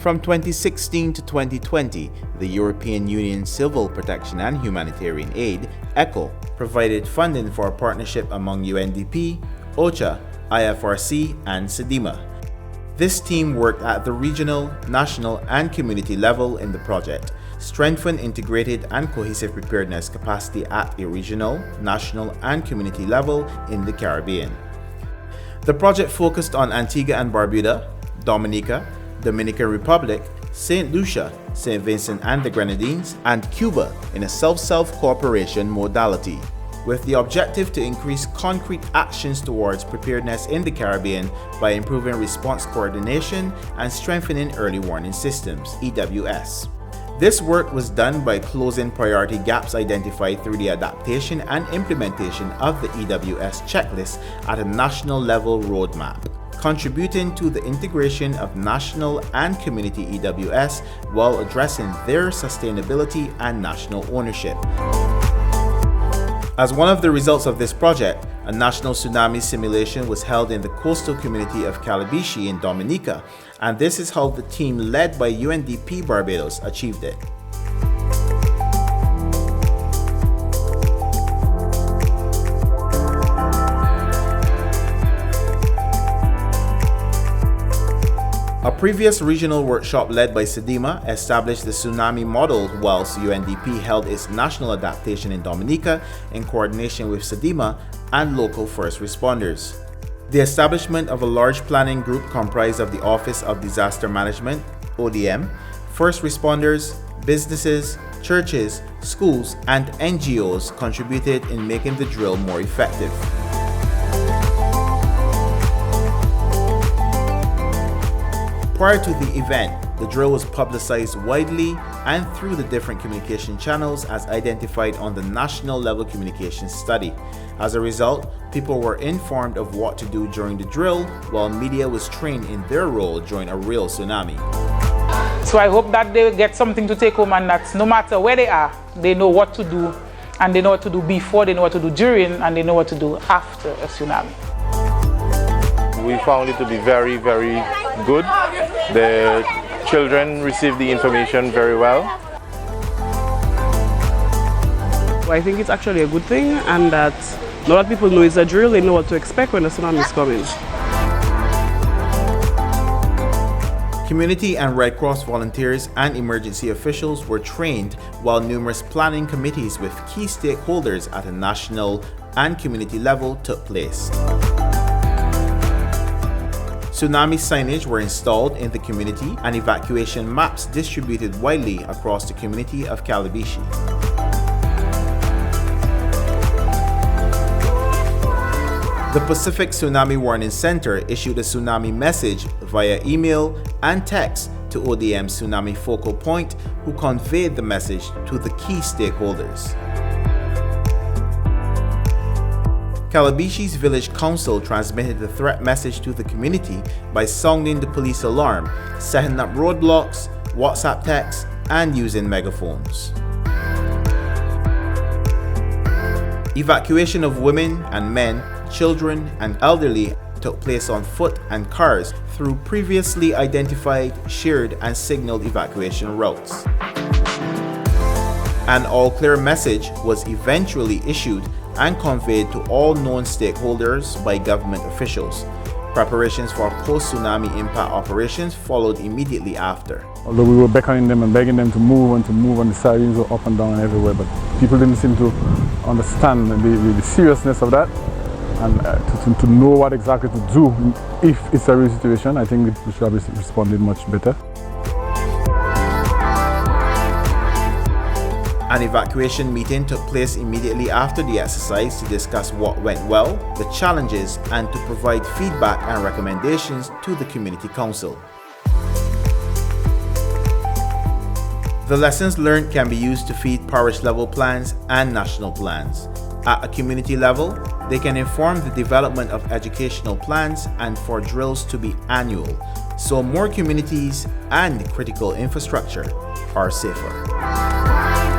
From 2016 to 2020, the European Union Civil Protection and Humanitarian Aid, ECHO, provided funding for a partnership among UNDP, OCHA, IFRC, and SEDIMA. This team worked at the regional, national, and community level in the project, strengthen integrated and cohesive preparedness capacity at a regional, national, and community level in the Caribbean. The project focused on Antigua and Barbuda, Dominica, Dominican Republic, St. Lucia, St. Vincent and the Grenadines, and Cuba in a self-cooperation modality, with the objective to increase concrete actions towards preparedness in the Caribbean by improving response coordination and strengthening early warning systems, EWS. This work was done by closing priority gaps identified through the adaptation and implementation of the EWS checklist at a national level roadmap, contributing to the integration of national and community EWS while addressing their sustainability and national ownership. As one of the results of this project, a national tsunami simulation was held in the coastal community of Calibishie in Dominica, and this is how the team led by UNDP Barbados achieved it. A previous regional workshop led by SEDIMA established the tsunami model, whilst UNDP held its national adaptation in Dominica in coordination with SEDIMA and local first responders. The establishment of a large planning group comprised of the Office of Disaster Management, ODM, first responders, businesses, churches, schools, and NGOs contributed in making the drill more effective. Prior to the event, the drill was publicized widely and through the different communication channels as identified on the national level communication study. As a result, people were informed of what to do during the drill, while media was trained in their role during a real tsunami. So I hope that they get something to take home, and that no matter where they are, they know what to do, and they know what to do before, they know what to do during, and they know what to do after a tsunami. We found it to be very, very good. The children received the information very well. I think it's actually a good thing, and that now that people know it's a drill, they know what to expect when a tsunami is coming. Community and Red Cross volunteers and emergency officials were trained, while numerous planning committees with key stakeholders at a national and community level took place. Tsunami signage were installed in the community and evacuation maps distributed widely across the community of Calibishie. The Pacific Tsunami Warning Center issued a tsunami message via email and text to ODM Tsunami Focal Point, who conveyed the message to the key stakeholders. Calibishie's Village Council transmitted the threat message to the community by sounding the police alarm, setting up roadblocks, WhatsApp texts, and using megaphones. Evacuation of women and men, children, and elderly took place on foot and cars through previously identified, shared, and signaled evacuation routes. An all-clear message was eventually issued and conveyed to all known stakeholders by government officials. Preparations for post-tsunami impact operations followed immediately after. Although we were beckoning them and begging them to move, and the sirens were up and down and everywhere, but people didn't seem to understand the seriousness of that, and to know what exactly to do if it's a real situation. I think we should have responded much better. An evacuation meeting took place immediately after the exercise to discuss what went well, the challenges, and to provide feedback and recommendations to the Community Council. The lessons learned can be used to feed parish-level plans and national plans. At a community level, they can inform the development of educational plans and for drills to be annual, so more communities and critical infrastructure are safer.